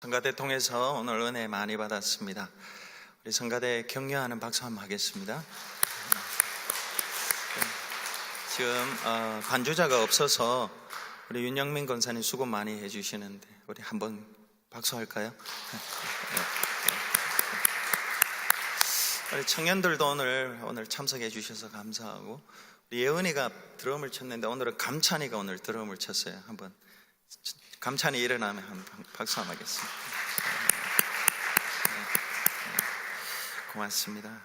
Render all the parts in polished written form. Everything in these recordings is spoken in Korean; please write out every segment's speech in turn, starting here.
성가대 통해서 오늘 은혜 많이 받았습니다. 우리 성가대 격려하는 박수 한번 하겠습니다. 지금 반주자가 없어서 우리 윤영민 권사님 수고 많이 해주시는데 우리 한번 박수할까요? 우리 청년들도 오늘 참석해 주셔서 감사하고, 우리 예은이가 드럼을 쳤는데 오늘은 감찬이가 오늘 드럼을 쳤어요. 한번 감찬이 일어나면 한번 박수 한번 하겠습니다. 고맙습니다.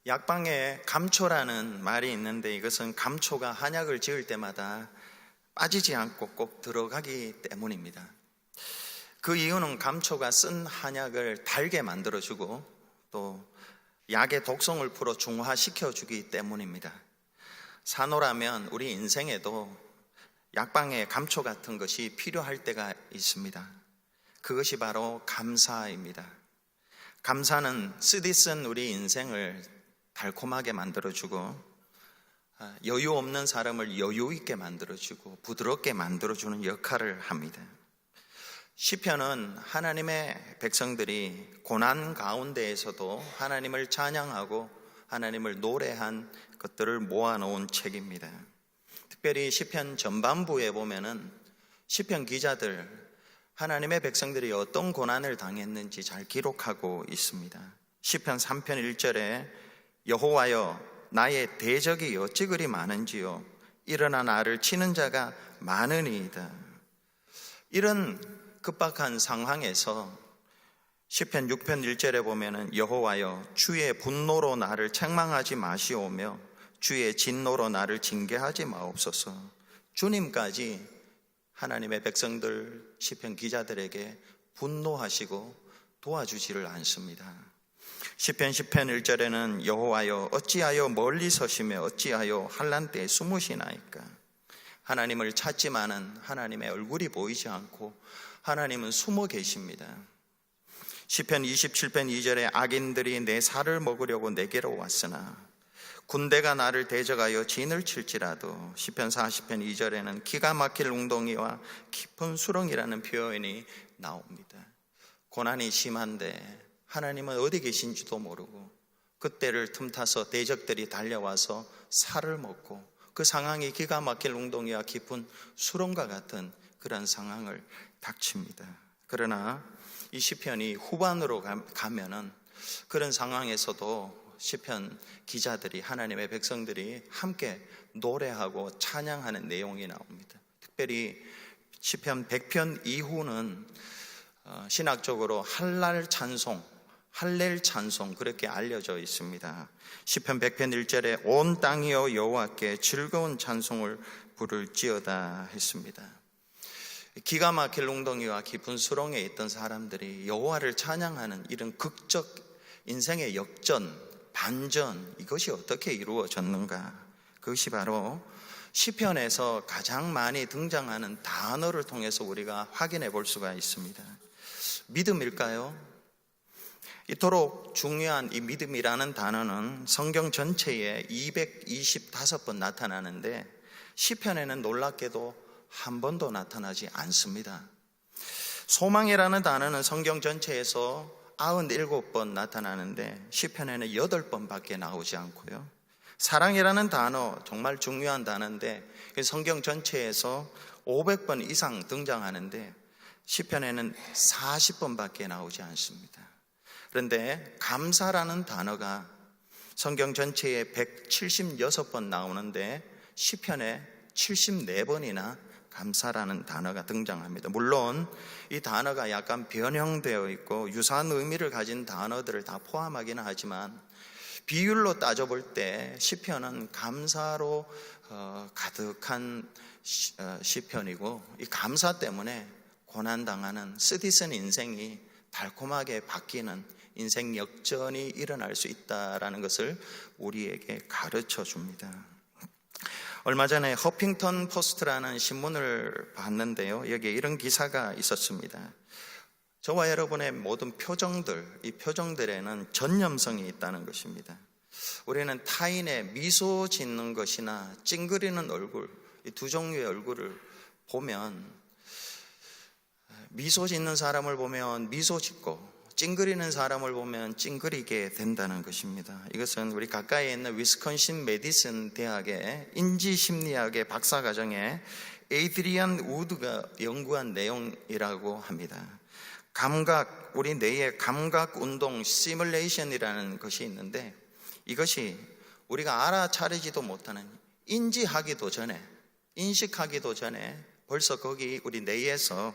약방에 감초라는 말이 있는데, 이것은 감초가 한약을 지을 때마다 빠지지 않고 꼭 들어가기 때문입니다. 그 이유는 감초가 쓴 한약을 달게 만들어주고 또 약의 독성을 풀어 중화시켜주기 때문입니다. 산호라면 우리 인생에도 약방에 감초 같은 것이 필요할 때가 있습니다. 그것이 바로 감사입니다. 감사는 쓰디쓴 우리 인생을 달콤하게 만들어주고, 여유 없는 사람을 여유 있게 만들어주고 부드럽게 만들어주는 역할을 합니다. 시편은 하나님의 백성들이 고난 가운데에서도 하나님을 찬양하고 하나님을 노래한 것들을 모아놓은 책입니다. 특별히 시편 전반부에 보면은 시편 기자들, 하나님의 백성들이 어떤 고난을 당했는지 잘 기록하고 있습니다. 시편 3편 1절에 여호와여 나의 대적이 어찌 그리 많은지요, 일어나 나를 치는 자가 많으니이다. 이런 급박한 상황에서 시편 6편 1절에 보면은 여호와여 주의 분노로 나를 책망하지 마시오며 주의 진노로 나를 징계하지 마옵소서. 주님까지 하나님의 백성들, 시편 기자들에게 분노하시고 도와주지를 않습니다. 시편 10편 1절에는 여호와여 어찌하여 멀리 서시며 어찌하여 환난 때에 숨으시나이까. 하나님을 찾지만은 하나님의 얼굴이 보이지 않고 하나님은 숨어 계십니다. 시편 27편 2절에 악인들이 내 살을 먹으려고 내게로 왔으나 군대가 나를 대적하여 진을 칠지라도. 시편 40편 2절에는 기가 막힐 웅덩이와 깊은 수렁이라는 표현이 나옵니다. 고난이 심한데 하나님은 어디 계신지도 모르고 그때를 틈타서 대적들이 달려와서 살을 먹고, 그 상황이 기가 막힐 웅덩이와 깊은 수렁과 같은 그런 상황을 닥칩니다. 그러나 이 시편이 후반으로 가면은 그런 상황에서도 시편 기자들이, 하나님의 백성들이 함께 노래하고 찬양하는 내용이 나옵니다. 특별히 시편 100편 이후는 신학적으로 할랄 찬송, 할렐 찬송 그렇게 알려져 있습니다. 시편 100편 1절에 온 땅이여 여호와께 즐거운 찬송을 부를지어다 했습니다. 기가 막힐 웅덩이와 깊은 수렁에 있던 사람들이 여호와를 찬양하는 이런 극적 인생의 역전, 반전, 이것이 어떻게 이루어졌는가? 그것이 바로 시편에서 가장 많이 등장하는 단어를 통해서 우리가 확인해 볼 수가 있습니다. 믿음일까요? 이토록 중요한 이 믿음이라는 단어는 성경 전체에 225번 나타나는데 시편에는 놀랍게도 한 번도 나타나지 않습니다. 소망이라는 단어는 성경 전체에서 97번 나타나는데 시편에는 8번밖에 나오지 않고요. 사랑이라는 단어, 정말 중요한 단어인데 성경 전체에서 500번 이상 등장하는데 시편에는 40번밖에 나오지 않습니다. 그런데 감사라는 단어가 성경 전체에 176번 나오는데 시편에 74번이나 감사라는 단어가 등장합니다. 물론 이 단어가 약간 변형되어 있고 유사한 의미를 가진 단어들을 다 포함하기는 하지만 비율로 따져볼 때 시편은 감사로 가득한 시편이고, 이 감사 때문에 고난당하는 쓰디쓴 인생이 달콤하게 바뀌는 인생 역전이 일어날 수 있다는 것을 우리에게 가르쳐 줍니다. 얼마 전에 허핑턴 포스트라는 신문을 봤는데요, 여기에 이런 기사가 있었습니다. 저와 여러분의 모든 표정들, 이 표정들에는 전념성이 있다는 것입니다. 우리는 타인의 미소 짓는 것이나 찡그리는 얼굴, 이 두 종류의 얼굴을 보면 미소 짓는 사람을 보면 미소 짓고 찡그리는 사람을 보면 찡그리게 된다는 것입니다. 이것은 우리 가까이에 있는 위스콘신 메디슨 대학의 인지심리학의 박사과정에 에이드리안 우드가 연구한 내용이라고 합니다. 우리 뇌의 감각 운동 시뮬레이션이라는 것이 있는데, 이것이 우리가 알아차리지도 못하는, 인식하기도 전에 벌써 거기 우리 뇌에서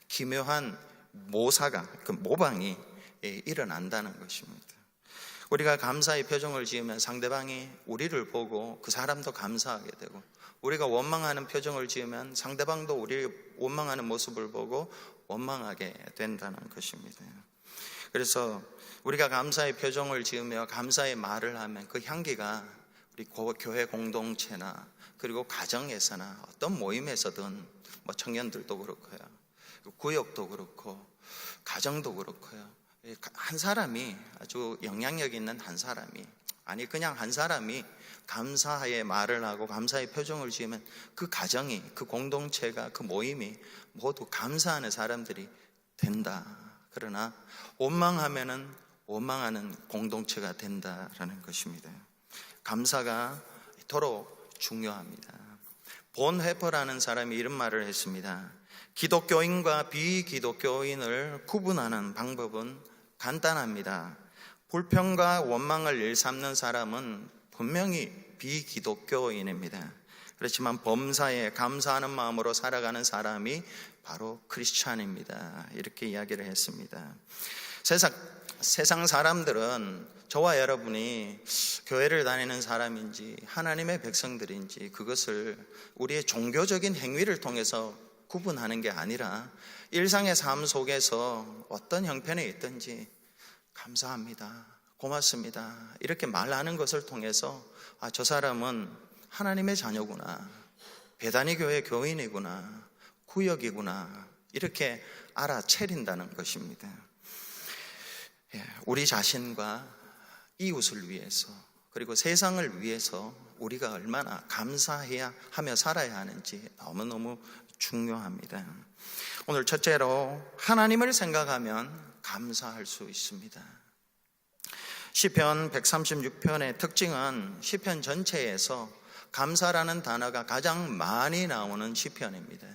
기묘한 모방이 일어난다는 것입니다. 우리가 감사의 표정을 지으면 상대방이 우리를 보고 그 사람도 감사하게 되고, 우리가 원망하는 표정을 지으면 상대방도 우리 원망하는 모습을 보고 원망하게 된다는 것입니다. 그래서 우리가 감사의 표정을 지으며 감사의 말을 하면 그 향기가 우리 교회 공동체나 그리고 가정에서나 어떤 모임에서든, 청년들도 그렇고요, 구역도 그렇고 가정도 그렇고요, 한 사람이, 아주 영향력 있는 한 사람이, 그냥 한 사람이 감사의 말을 하고 감사의 표정을 지으면 그 가정이, 그 공동체가, 그 모임이 모두 감사하는 사람들이 된다. 그러나 원망하면은 원망하는 공동체가 된다라는 것입니다. 감사가 이토록 중요합니다. 본 회퍼라는 사람이 이런 말을 했습니다. 기독교인과 비기독교인을 구분하는 방법은 간단합니다. 불평과 원망을 일삼는 사람은 분명히 비기독교인입니다. 그렇지만 범사에 감사하는 마음으로 살아가는 사람이 바로 크리스찬입니다. 이렇게 이야기를 했습니다. 세상 사람들은 저와 여러분이 교회를 다니는 사람인지 하나님의 백성들인지 그것을 우리의 종교적인 행위를 통해서 구분하는 게 아니라 일상의 삶 속에서 어떤 형편에 있든지 감사합니다, 고맙습니다 이렇게 말하는 것을 통해서 저 사람은 하나님의 자녀구나, 배단위 교회 교인이구나, 구역이구나 이렇게 알아차린다는 것입니다. 우리 자신과 이웃을 위해서 그리고 세상을 위해서 우리가 얼마나 감사해야 하며 살아야 하는지 너무너무 중요합니다. 오늘 첫째로 하나님을 생각하면 감사할 수 있습니다. 시편 136편의 특징은 시편 전체에서 감사라는 단어가 가장 많이 나오는 시편입니다.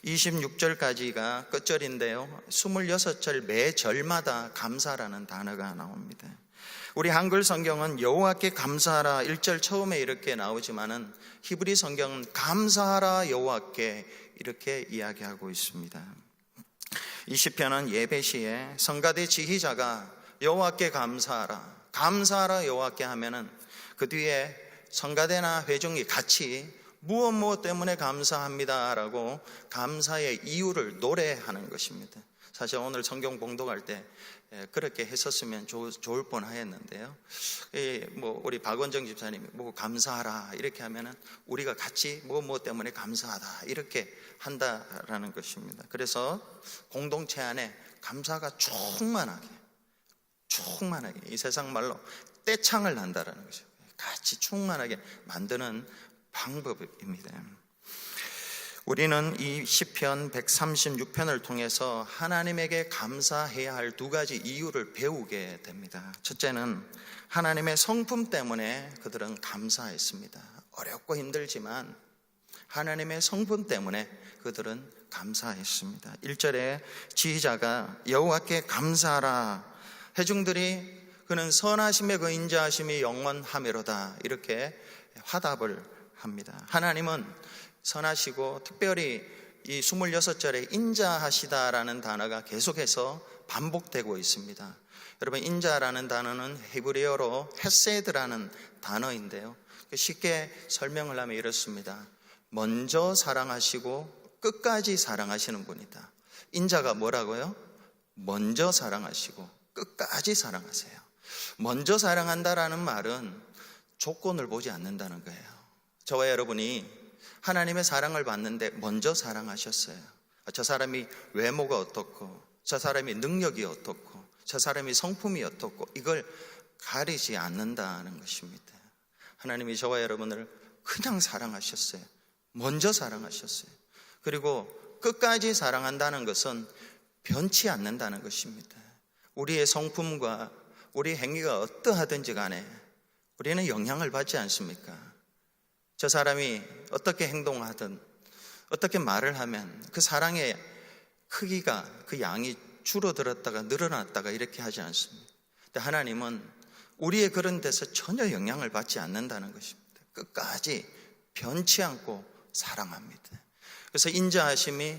26절까지가 끝절인데요, 26절 매 절마다 감사라는 단어가 나옵니다. 우리 한글 성경은 여호와께 감사하라 1절 처음에 이렇게 나오지만은 히브리 성경은 감사하라 여호와께 이렇게 이야기하고 있습니다. 이 시편은 예배 시에 성가대 지휘자가 여호와께 감사하라 여호와께 하면은 그 뒤에 성가대나 회중이 같이 무엇 때문에 감사합니다라고 감사의 이유를 노래하는 것입니다. 사실 오늘 성경 봉독할 때 그렇게 했었으면 좋을 뻔하였는데요. 우리 박원정 집사님이 감사하라 이렇게 하면은 우리가 같이 무엇 때문에 감사하다 이렇게 한다라는 것입니다. 그래서 공동체 안에 감사가 충만하게 이 세상 말로 떼창을 난다라는 것이죠. 같이 충만하게 만드는 방법입니다. 우리는 이 시편 136편을 통해서 하나님에게 감사해야 할 두 가지 이유를 배우게 됩니다. 첫째는 하나님의 성품 때문에 그들은 감사했습니다. 어렵고 힘들지만 하나님의 성품 때문에 그들은 감사했습니다. 1절에 지휘자가 여호와께 감사하라, 회중들이 그는 선하심의 그 인자하심이 영원하미로다 이렇게 화답을 합니다. 하나님은 선하시고 특별히 이 26절에 인자하시다라는 단어가 계속해서 반복되고 있습니다. 여러분, 인자라는 단어는 히브리어로 헤세드라는 단어인데요, 쉽게 설명을 하면 이렇습니다. 먼저 사랑하시고 끝까지 사랑하시는 분이다. 인자가 뭐라고요? 먼저 사랑하시고 끝까지 사랑하세요. 먼저 사랑한다라는 말은 조건을 보지 않는다는 거예요. 저와 여러분이 하나님의 사랑을 받는데 먼저 사랑하셨어요. 저 사람이 외모가 어떻고, 저 사람이 능력이 어떻고, 저 사람이 성품이 어떻고, 이걸 가리지 않는다는 것입니다. 하나님이 저와 여러분을 그냥 사랑하셨어요. 먼저 사랑하셨어요. 그리고 끝까지 사랑한다는 것은 변치 않는다는 것입니다. 우리의 성품과 우리 행위가 어떠하든지 간에 우리는 영향을 받지 않습니까? 저 사람이 어떻게 행동하든 어떻게 말을 하면 그 사랑의 크기가, 그 양이 줄어들었다가 늘어났다가 이렇게 하지 않습니다. 근데 하나님은 우리의 그런 데서 전혀 영향을 받지 않는다는 것입니다. 끝까지 변치 않고 사랑합니다. 그래서 인자하심이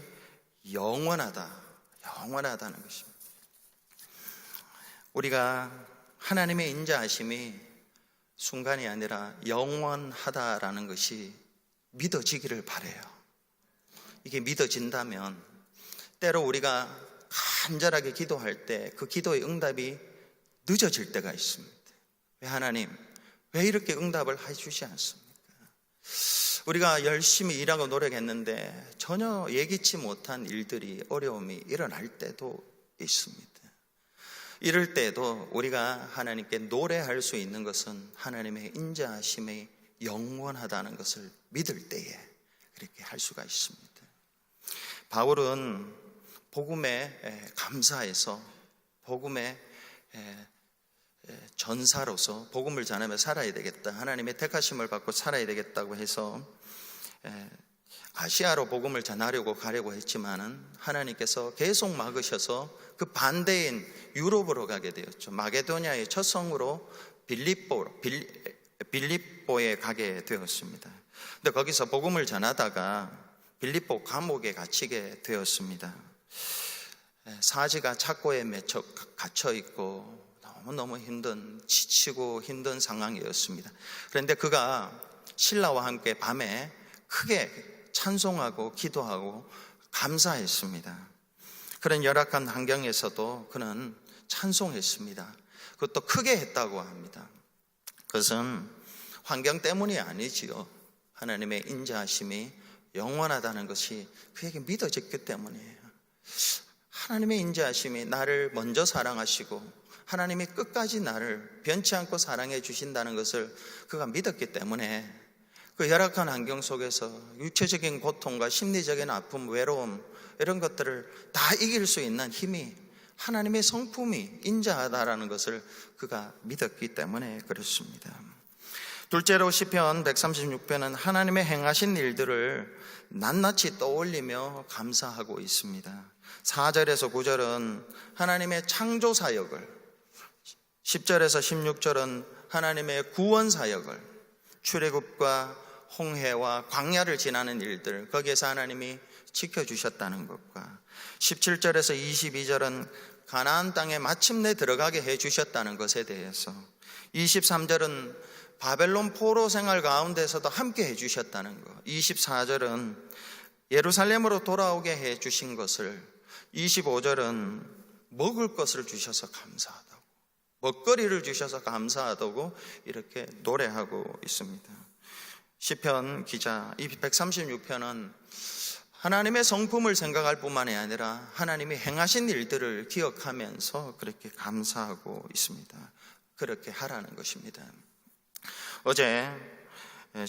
영원하다는 것입니다. 우리가 하나님의 인자하심이 순간이 아니라 영원하다라는 것이 믿어지기를 바라요. 이게 믿어진다면 때로 우리가 간절하게 기도할 때 그 기도의 응답이 늦어질 때가 있습니다. 왜 하나님, 왜 이렇게 응답을 해주지 않습니까? 우리가 열심히 일하고 노력했는데 전혀 예기치 못한 일들이, 어려움이 일어날 때도 있습니다. 이럴 때도 우리가 하나님께 노래할 수 있는 것은 하나님의 인자하심이 영원하다는 것을 믿을 때에 그렇게 할 수가 있습니다. 바울은 복음에 감사해서 복음의 전사로서 복음을 전하며 살아야 되겠다, 하나님의 택하심을 받고 살아야 되겠다고 해서 아시아로 복음을 전하려고 가려고 했지만은 하나님께서 계속 막으셔서 그 반대인 유럽으로 가게 되었죠. 마게도냐의 첫 성으로 빌립보에 가게 되었습니다. 근데 거기서 복음을 전하다가 빌립보 감옥에 갇히게 되었습니다. 사지가 착고에 갇혀 있고 너무너무 지치고 힘든 상황이었습니다. 그런데 그가 신라와 함께 밤에 크게 찬송하고 기도하고 감사했습니다. 그런 열악한 환경에서도 그는 찬송했습니다. 그것도 크게 했다고 합니다. 그것은 환경 때문이 아니지요. 하나님의 인자하심이 영원하다는 것이 그에게 믿어졌기 때문이에요. 하나님의 인자하심이 나를 먼저 사랑하시고 하나님이 끝까지 나를 변치 않고 사랑해 주신다는 것을 그가 믿었기 때문에 그 열악한 환경 속에서 육체적인 고통과 심리적인 아픔, 외로움 이런 것들을 다 이길 수 있는 힘이 하나님의 성품이 인자하다라는 것을 그가 믿었기 때문에 그렇습니다. 둘째로 시편 136편은 하나님의 행하신 일들을 낱낱이 떠올리며 감사하고 있습니다. 4절에서 9절은 하나님의 창조 사역을, 10절에서 16절은 하나님의 구원 사역을, 출애굽과 홍해와 광야를 지나는 일들, 거기에서 하나님이 지켜주셨다는 것과 17절에서 22절은 가나안 땅에 마침내 들어가게 해주셨다는 것에 대해서, 23절은 바벨론 포로 생활 가운데서도 함께 해주셨다는 것, 24절은 예루살렘으로 돌아오게 해주신 것을, 25절은 먹을 것을 주셔서 감사하다고, 먹거리를 주셔서 감사하다고 이렇게 노래하고 있습니다. 시편 기자 이 136편은 하나님의 성품을 생각할 뿐만이 아니라 하나님이 행하신 일들을 기억하면서 그렇게 감사하고 있습니다. 그렇게 하라는 것입니다. 어제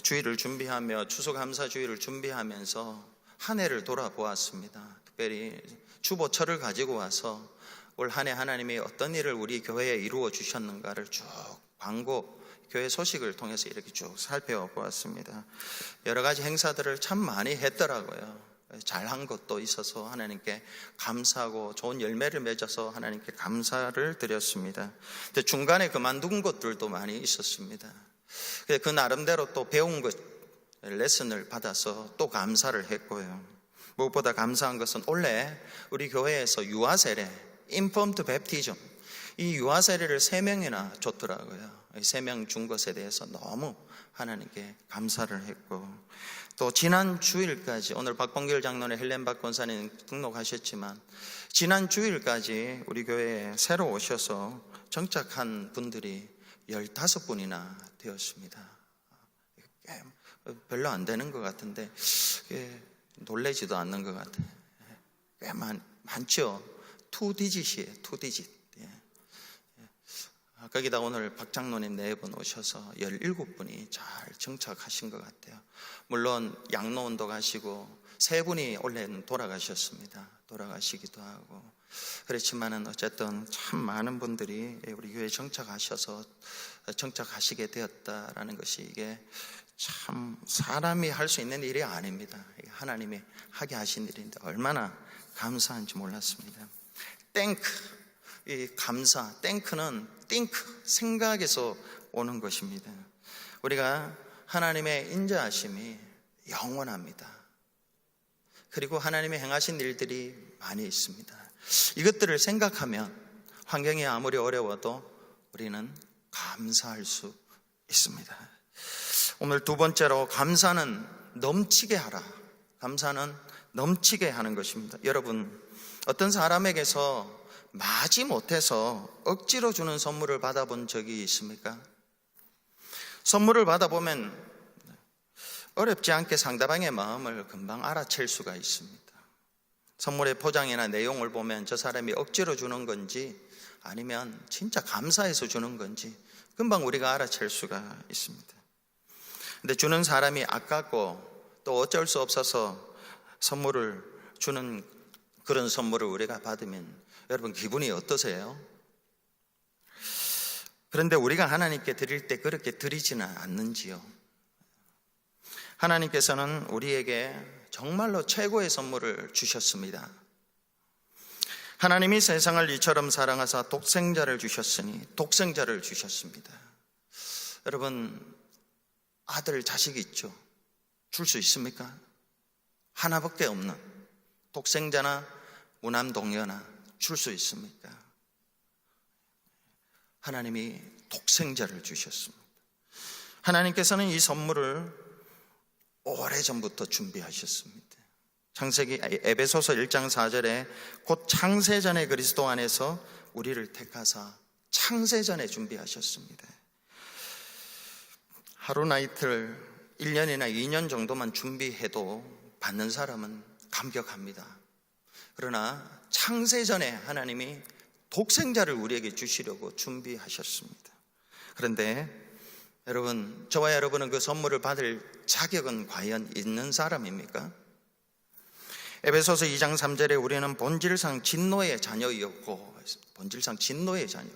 주일을 준비하며 추수감사주일을 준비하면서 한 해를 돌아보았습니다. 특별히 주보철을 가지고 와서 올 한 해 하나님이 어떤 일을 우리 교회에 이루어 주셨는가를 쭉 광고, 교회 소식을 통해서 이렇게 쭉 살펴보았습니다. 여러 가지 행사들을 참 많이 했더라고요. 잘한 것도 있어서 하나님께 감사하고 좋은 열매를 맺어서 하나님께 감사를 드렸습니다. 근데 중간에 그만둔 것들도 많이 있었습니다. 그 나름대로 또 배운 것, 레슨을 받아서 또 감사를 했고요. 무엇보다 감사한 것은 원래 우리 교회에서 유아세례, 인펌드 베프티즘, 이 유아세례를 3명이나 줬더라고요. 3명 준 것에 대해서 너무 하나님께 감사를 했고, 또 지난 주일까지, 오늘 박봉길 장로의 헬렌 박 권사님 등록하셨지만 지난 주일까지 우리 교회에 새로 오셔서 정착한 분들이 15분이나 되었습니다. 별로 안 되는 것 같은데 놀라지도 않는 것 같아요. 꽤 많죠. 2디짓이에요. 2디짓. 거기다 오늘 박 장로님 4분 오셔서 17분이 잘 정착하신 것 같아요. 물론 양로원도 가시고 세 분이 원래는 돌아가셨습니다. 돌아가시기도 하고 그렇지만은 어쨌든 참 많은 분들이 우리 교회에 정착하시게 되었다라는 것이 이게 참 사람이 할 수 있는 일이 아닙니다. 하나님이 하게 하신 일인데 얼마나 감사한지 몰랐습니다. 땡크, 이 감사, 땡크는 think, 생각에서 오는 것입니다. 우리가 하나님의 인자하심이 영원합니다. 그리고 하나님이 행하신 일들이 많이 있습니다. 이것들을 생각하면 환경이 아무리 어려워도 우리는 감사할 수 있습니다. 오늘 두 번째로 감사는 넘치게 하라. 감사는 넘치게 하는 것입니다. 여러분, 어떤 사람에게서 마지 못해서 억지로 주는 선물을 받아본 적이 있습니까? 선물을 받아보면 어렵지 않게 상대방의 마음을 금방 알아챌 수가 있습니다. 선물의 포장이나 내용을 보면 저 사람이 억지로 주는 건지 아니면 진짜 감사해서 주는 건지 금방 우리가 알아챌 수가 있습니다. 근데 주는 사람이 아깝고 또 어쩔 수 없어서 선물을 주는 그런 선물을 우리가 받으면 여러분 기분이 어떠세요? 그런데 우리가 하나님께 드릴 때 그렇게 드리지는 않는지요? 하나님께서는 우리에게 정말로 최고의 선물을 주셨습니다. 하나님이 세상을 이처럼 사랑하사 독생자를 주셨으니 독생자를 주셨습니다. 여러분, 아들, 자식 있죠? 줄 수 있습니까? 하나밖에 없는 독생자나 무남동녀나 줄 수 있습니까? 하나님이 독생자를 주셨습니다. 하나님께서는 이 선물을 오래전부터 준비하셨습니다. 창세기 에베소서 1장 4절에 곧 창세전에 그리스도 안에서 우리를 택하사 창세전에 준비하셨습니다. 하루나 이틀, 1년이나 2년 정도만 준비해도 받는 사람은 감격합니다. 그러나 창세전에 하나님이 독생자를 우리에게 주시려고 준비하셨습니다. 그런데 여러분, 저와 여러분은 그 선물을 받을 자격은 과연 있는 사람입니까? 에베소서 2장 3절에 우리는 본질상 진노의 자녀였고, 본질상 진노의 자녀.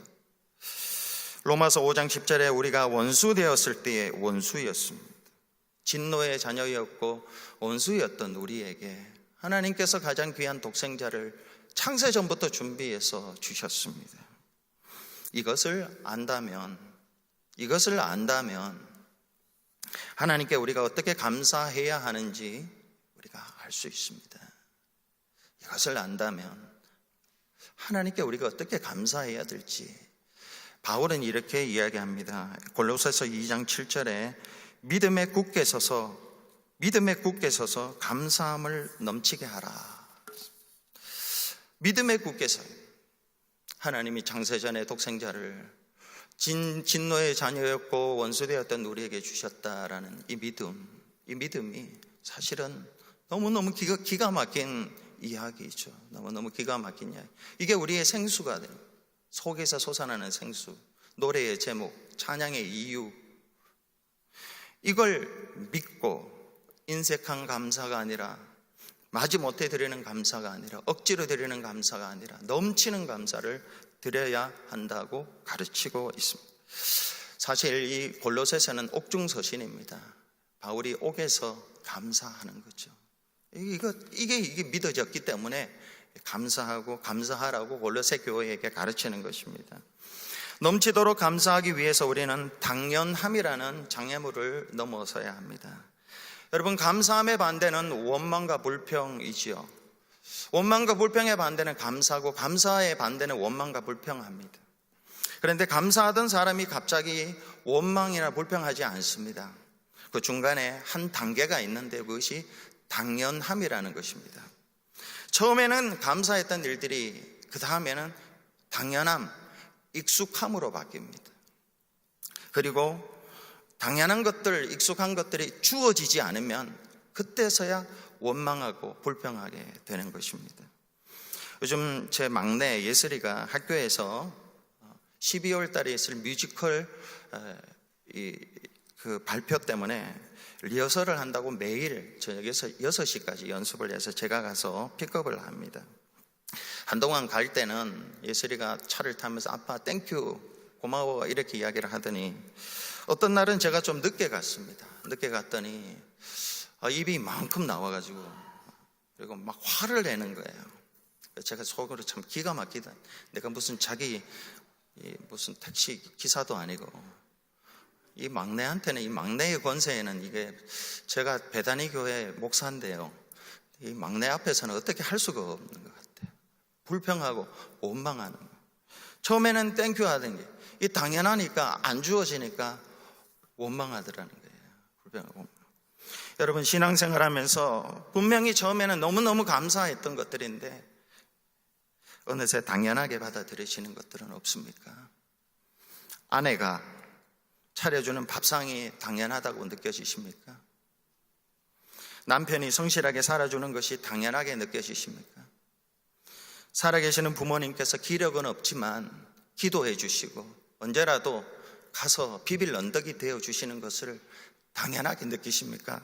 로마서 5장 10절에 우리가 원수 되었을 때의 원수였습니다. 진노의 자녀였고 원수였던 우리에게 하나님께서 가장 귀한 독생자를 창세전부터 준비해서 주셨습니다. 이것을 안다면 하나님께 우리가 어떻게 감사해야 하는지 우리가 알 수 있습니다. 이것을 안다면 하나님께 우리가 어떻게 감사해야 될지 바울은 이렇게 이야기합니다. 골로새서 2장 7절에 믿음에 굳게 서서 감사함을 넘치게 하라. 믿음에 굳게 서요. 하나님이 창세전에 독생자를 진노의 자녀였고 원수되었던 우리에게 주셨다라는 이 믿음이 사실은 너무너무 기가 막힌 이야기죠. 너무너무 기가 막힌 이야기. 이게 우리의 생수가 돼요. 속에서 솟아나는 생수, 노래의 제목, 찬양의 이유. 이걸 믿고 인색한 감사가 아니라, 마지못해 드리는 감사가 아니라, 억지로 드리는 감사가 아니라 넘치는 감사를 드려야 한다고 가르치고 있습니다. 사실 이 골로새서는 옥중서신입니다. 바울이 옥에서 감사하는 거죠. 이게 믿어졌기 때문에 감사하라고 골로새 교회에게 가르치는 것입니다. 넘치도록 감사하기 위해서 우리는 당연함이라는 장애물을 넘어서야 합니다. 여러분, 감사함의 반대는 원망과 불평이지요. 원망과 불평의 반대는 감사고, 감사의 반대는 원망과 불평합니다. 그런데 감사하던 사람이 갑자기 원망이나 불평하지 않습니다. 그 중간에 한 단계가 있는데 그것이 당연함이라는 것입니다. 처음에는 감사했던 일들이 그 다음에는 당연함, 익숙함으로 바뀝니다. 그리고 당연한 것들, 익숙한 것들이 주어지지 않으면 그때서야 원망하고 불평하게 되는 것입니다. 요즘 제 막내 예슬이가 학교에서 12월 달에 있을 뮤지컬 그 발표 때문에 리허설을 한다고 매일 저녁에서 6시까지 연습을 해서 제가 가서 픽업을 합니다. 한동안 갈 때는 예슬이가 차를 타면서 아빠 땡큐 고마워 이렇게 이야기를 하더니 어떤 날은 제가 좀 늦게 갔습니다. 늦게 갔더니 입이 이만큼 나와가지고 그리고 막 화를 내는 거예요. 제가 속으로 참 기가 막히다. 내가 무슨 무슨 택시 기사도 아니고 이 막내한테는 이 막내의 권세에는 이게 제가 베다니 교회 목사인데요. 이 막내 앞에서는 어떻게 할 수가 없는 것 같아요. 불평하고 원망하는 거. 처음에는 땡큐 하던 게 이 당연하니까 안 주어지니까 원망하더라는 거예요. 불평하고. 여러분 신앙생활 하면서 분명히 처음에는 너무너무 감사했던 것들인데 어느새 당연하게 받아들이시는 것들은 없습니까? 아내가 차려주는 밥상이 당연하다고 느껴지십니까? 남편이 성실하게 살아주는 것이 당연하게 느껴지십니까? 살아계시는 부모님께서 기력은 없지만 기도해 주시고 언제라도 가서 비빌 언덕이 되어주시는 것을 당연하게 느끼십니까?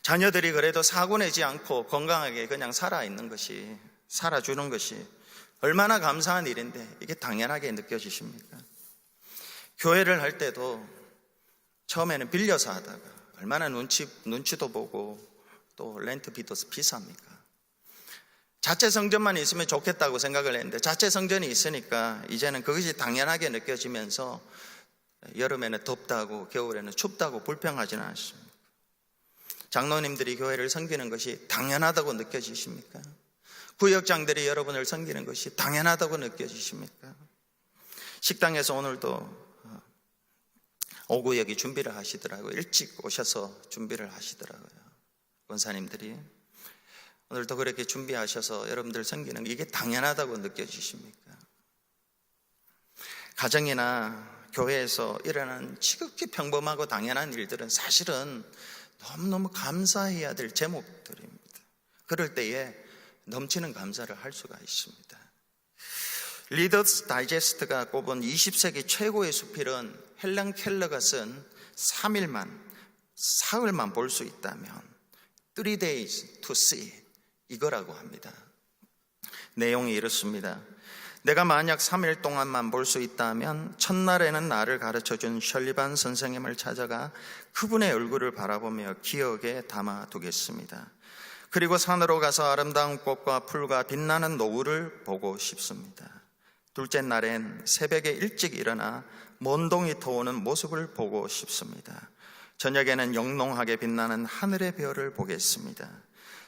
자녀들이 그래도 사고 내지 않고 건강하게 그냥 살아있는 것이, 살아주는 것이 얼마나 감사한 일인데 이게 당연하게 느껴지십니까? 교회를 할 때도 처음에는 빌려서 하다가 얼마나 눈치도 보고 또 렌트비도 비쌉니까? 자체 성전만 있으면 좋겠다고 생각을 했는데 자체 성전이 있으니까 이제는 그것이 당연하게 느껴지면서 여름에는 덥다고 겨울에는 춥다고 불평하지는 않습니다. 장로님들이 교회를 섬기는 것이 당연하다고 느껴지십니까? 구역장들이 여러분을 섬기는 것이 당연하다고 느껴지십니까? 식당에서 오늘도 오구역이 준비를 하시더라고요. 일찍 오셔서 준비를 하시더라고요. 권사님들이 오늘도 그렇게 준비하셔서 여러분들 섬기는 게 이게 당연하다고 느껴지십니까? 가정이나 교회에서 일어나는 지극히 평범하고 당연한 일들은 사실은 너무너무 감사해야 될 제목들입니다. 그럴 때에 넘치는 감사를 할 수가 있습니다. 리더스 다이제스트가 꼽은 20세기 최고의 수필은 헬렌 켈러가 쓴 3일만 볼 수 있다면 3 days to see 이거라고 합니다. 내용이 이렇습니다. 내가 만약 3일 동안만 볼 수 있다면 첫날에는 나를 가르쳐준 셜리반 선생님을 찾아가 그분의 얼굴을 바라보며 기억에 담아두겠습니다. 그리고 산으로 가서 아름다운 꽃과 풀과 빛나는 노을을 보고 싶습니다. 둘째 날엔 새벽에 일찍 일어나 먼동이 터오는 모습을 보고 싶습니다. 저녁에는 영롱하게 빛나는 하늘의 별을 보겠습니다.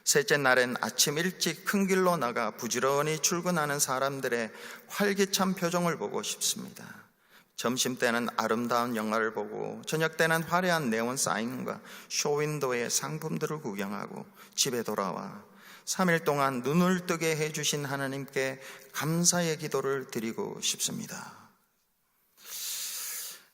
셋째 날엔 아침 일찍 큰 길로 나가 부지런히 출근하는 사람들의 활기찬 표정을 보고 싶습니다. 점심때는 아름다운 영화를 보고 저녁 때는 화려한 네온 사인과 쇼윈도의 상품들을 구경하고 집에 돌아와 3일 동안 눈을 뜨게 해주신 하나님께 감사의 기도를 드리고 싶습니다.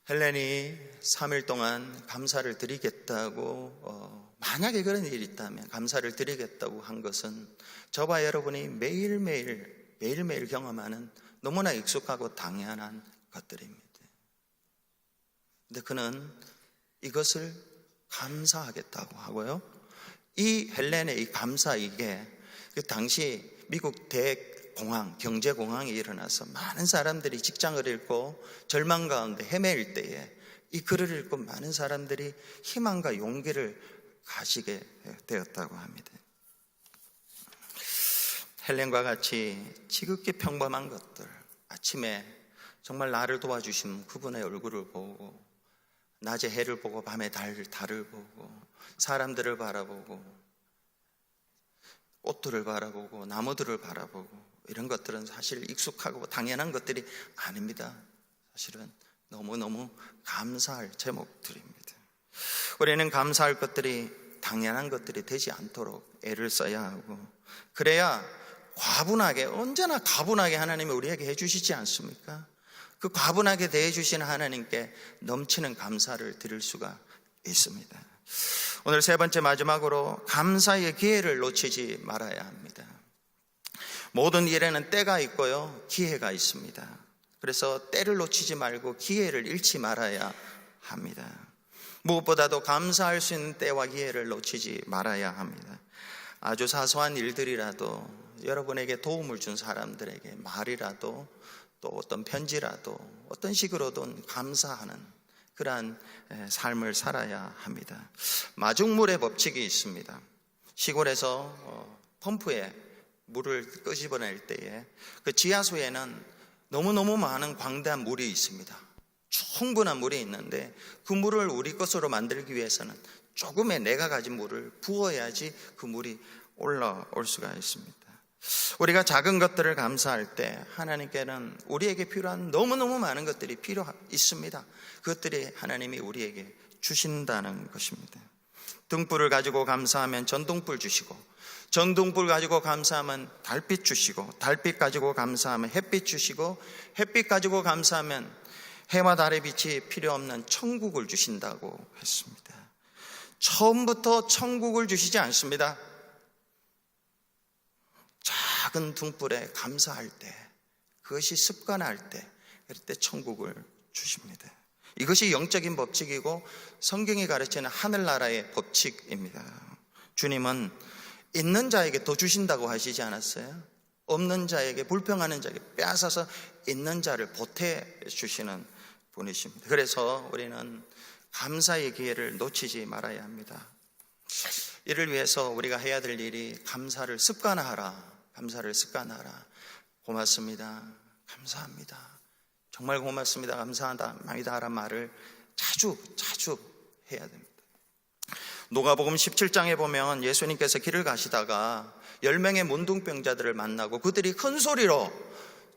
헬렌이 3일 동안 감사를 드리겠다고 만약에 그런 일이 있다면 감사를 드리겠다고 한 것은 저와 여러분이 매일매일 경험하는 너무나 익숙하고 당연한 것들입니다. 근데 그는 이것을 감사하겠다고 하고요. 이 헬렌의 이 감사 이게 그 당시 미국 대공황, 경제공황이 일어나서 많은 사람들이 직장을 잃고 절망 가운데 헤매일 때에 이 글을 읽고 많은 사람들이 희망과 용기를 가지게 되었다고 합니다. 헬렌과 같이 지극히 평범한 것들, 아침에 정말 나를 도와주신 그분의 얼굴을 보고 낮에 해를 보고 밤에 달을 보고 사람들을 바라보고 꽃들을 바라보고 나무들을 바라보고 이런 것들은 사실 익숙하고 당연한 것들이 아닙니다. 사실은 너무너무 감사할 제목들입니다. 우리는 감사할 것들이 당연한 것들이 되지 않도록 애를 써야 하고 그래야 과분하게 언제나 가분하게 하나님이 우리에게 해주시지 않습니까? 그 과분하게 대해주시는 하나님께 넘치는 감사를 드릴 수가 있습니다. 오늘 세 번째 마지막으로 감사의 기회를 놓치지 말아야 합니다. 모든 일에는 때가 있고요 기회가 있습니다. 그래서 때를 놓치지 말고 기회를 잃지 말아야 합니다. 무엇보다도 감사할 수 있는 때와 기회를 놓치지 말아야 합니다. 아주 사소한 일들이라도 여러분에게 도움을 준 사람들에게 말이라도 또 어떤 편지라도 어떤 식으로든 감사하는 그러한 삶을 살아야 합니다. 마중물의 법칙이 있습니다. 시골에서 펌프에 물을 끄집어낼 때에 그 지하수에는 너무너무 많은 광대한 물이 있습니다. 충분한 물이 있는데 그 물을 우리 것으로 만들기 위해서는 조금의 내가 가진 물을 부어야지 그 물이 올라올 수가 있습니다. 우리가 작은 것들을 감사할 때 하나님께는 우리에게 필요한 너무너무 많은 것들이 필요 있습니다. 그것들이 하나님이 우리에게 주신다는 것입니다. 등불을 가지고 감사하면 전등불 주시고, 전등불 가지고 감사하면 달빛 주시고, 달빛 가지고 감사하면 햇빛 주시고, 햇빛 가지고 감사하면 해와 달의 빛이 필요 없는 천국을 주신다고 했습니다. 처음부터 천국을 주시지 않습니다. 작은 등불에 감사할 때, 그것이 습관할 때, 그럴 때 천국을 주십니다. 이것이 영적인 법칙이고 성경이 가르치는 하늘나라의 법칙입니다. 주님은 있는 자에게 더 주신다고 하시지 않았어요? 없는 자에게, 불평하는 자에게 빼앗아서 있는 자를 보태주시는 분이십니다. 그래서 우리는 감사의 기회를 놓치지 말아야 합니다. 이를 위해서 우리가 해야 될 일이 감사를 습관화하라. 감사를 습관화하라. 고맙습니다. 감사합니다. 정말 고맙습니다. 감사합니다. 라는 말을 자주 해야 됩니다. 누가복음 17장에 보면 예수님께서 길을 가시다가 10명의 문둥병자들을 만나고 그들이 큰 소리로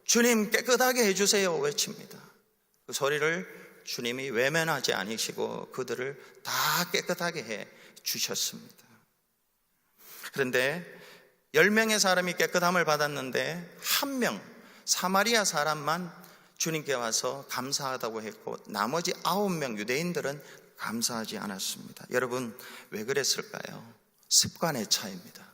주님 깨끗하게 해주세요 외칩니다. 그 소리를 주님이 외면하지 않으시고 그들을 다 깨끗하게 해 주셨습니다. 그런데 10명의 사람이 깨끗함을 받았는데 한 명, 사마리아 사람만 주님께 와서 감사하다고 했고 나머지 9명 유대인들은 감사하지 않았습니다. 여러분 왜 그랬을까요? 습관의 차이입니다.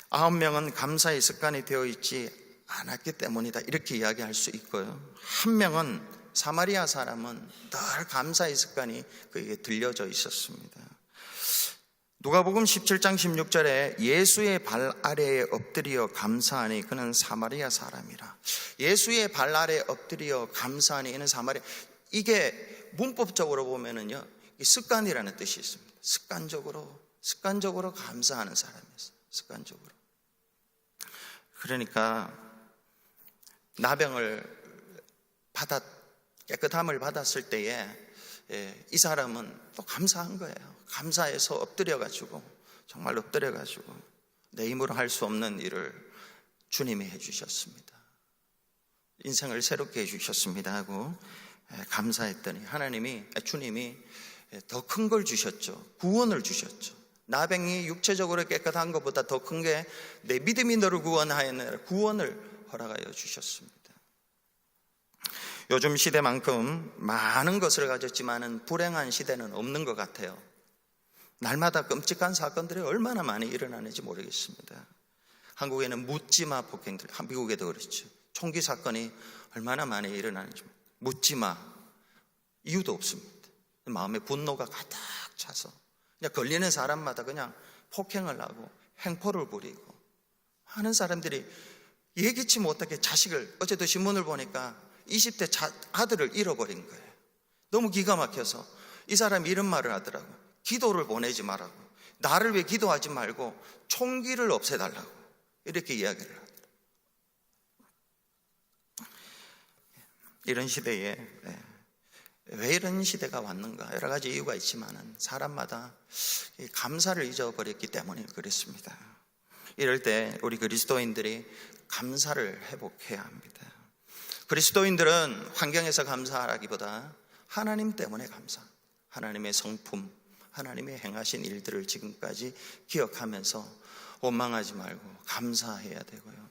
9명은 감사의 습관이 되어 있지 않았기 때문이다 이렇게 이야기할 수 있고요. 한 명은 사마리아 사람은 늘 감사의 습관이 그에게 들려져 있었습니다. 누가복음 17장 16절에 예수의 발 아래에 엎드려 감사하니 그는 사마리아 사람이라. 예수의 발 아래에 엎드려 감사하니 이는 사마리아. 이게 문법적으로 보면은요, 습관이라는 뜻이 있습니다. 습관적으로 감사하는 사람이었어요. 습관적으로. 그러니까 나병을 깨끗함을 받았을 때에 이 사람은 또 감사한 거예요. 감사해서 엎드려가지고 정말 엎드려가지고 내 힘으로 할 수 없는 일을 주님이 해주셨습니다. 인생을 새롭게 해주셨습니다 하고 감사했더니 주님이 더 큰 걸 주셨죠. 구원을 주셨죠. 나병이 육체적으로 깨끗한 것보다 더 큰 게 내 믿음이 너를 구원하였느라 구원을 허락하여 주셨습니다. 요즘 시대만큼 많은 것을 가졌지만은 불행한 시대는 없는 것 같아요. 날마다 끔찍한 사건들이 얼마나 많이 일어나는지 모르겠습니다. 한국에는 묻지마 폭행들, 미국에도 그렇죠. 총기 사건이 얼마나 많이 일어나는지 묻지마 이유도 없습니다. 마음에 분노가 가득 차서 그냥 걸리는 사람마다 그냥 폭행을 하고 행포를 부리고 하는 사람들이 예기치 못하게 자식을, 어제도 신문을 보니까 20대 아들을 잃어버린 거예요. 너무 기가 막혀서 이 사람이 이런 말을 하더라고. 기도를 보내지 말라고. 나를 왜 기도하지 말고 총기를 없애달라고 이렇게 이야기를 하더라고요. 이런 시대에 왜 이런 시대가 왔는가 여러 가지 이유가 있지만은 사람마다 감사를 잊어버렸기 때문에 그렇습니다. 이럴 때 우리 그리스도인들이 감사를 회복해야 합니다. 그리스도인들은 환경에서 감사하기보다 하나님 때문에 감사, 하나님의 성품, 하나님의 행하신 일들을 지금까지 기억하면서 원망하지 말고 감사해야 되고요.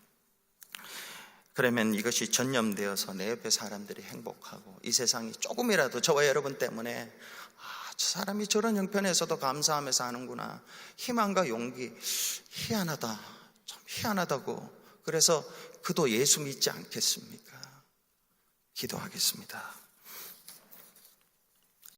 그러면 이것이 전념되어서 내 옆에 사람들이 행복하고 이 세상이 조금이라도 저와 여러분 때문에 저 사람이 저런 형편에서도 감사하면서 하는구나, 희망과 용기, 희한하다, 참 희한하다고. 그래서 그도 예수 믿지 않겠습니까? 기도하겠습니다.